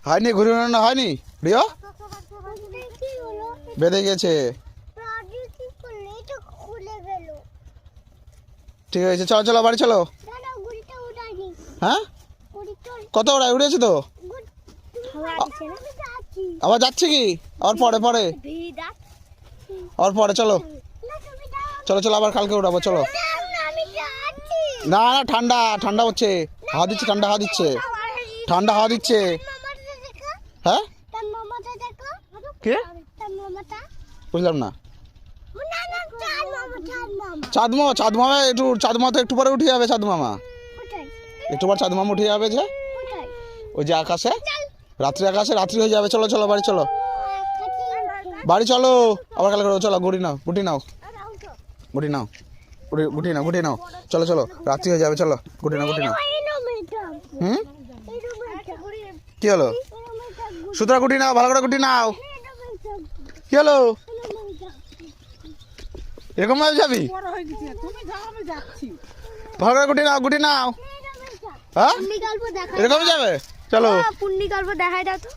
হয়নি, ঘুরে উড়ানো হয়নি প্রিয়, বেঁধে গেছে। ঠিক আছে, চলো চলো বাড়ি চলো। হ্যাঁ কত ওড়ায়, উড়েছে তো আবার যাচ্ছে কি, আবার পরে পরে আবার পরে চলো চলো চলো, আবার কালকে উড়াবো চলো। না না, ঠান্ডা ঠান্ডা হচ্ছে, হাওয়া দিচ্ছে, ঠান্ডা হাওয়া দিচ্ছে, ঠান্ডা হাওয়া দিচ্ছে। হ্যাঁ কে বুঝলাম না। চাঁদ মামা, চাঁদ মামা একটু, চাঁদ মামা তো একটু পরে উঠে যাবে, চাঁদ মামা একটু পর চাঁদ মামা উঠে যাবে, যে ওই যে আকাশে, রাত্রি আকাশে, রাত্রি হয়ে যাবে। চলো চলো বাড়ি চলো, বাড়ি চলো, আবার কালকে চলো। গুটি নাও, গুটি নাও, গুটি নাও, গুটি নাও, গুটি নাও, চলো চলো, রাত্রি হয়ে যাবে, চলো গুটি নাও, গুটি নাও। কি হলো, সুতরাং গুটি নাও, ভালো করে গুটি নাও। কি হলো, এরকম ভাবে যাবি, ভালো করে গুটি নাও, গুটি নাও। হ্যাঁ এরকম যাবে, চলো। পুণ্যি গল্প দেখাই দাও তো।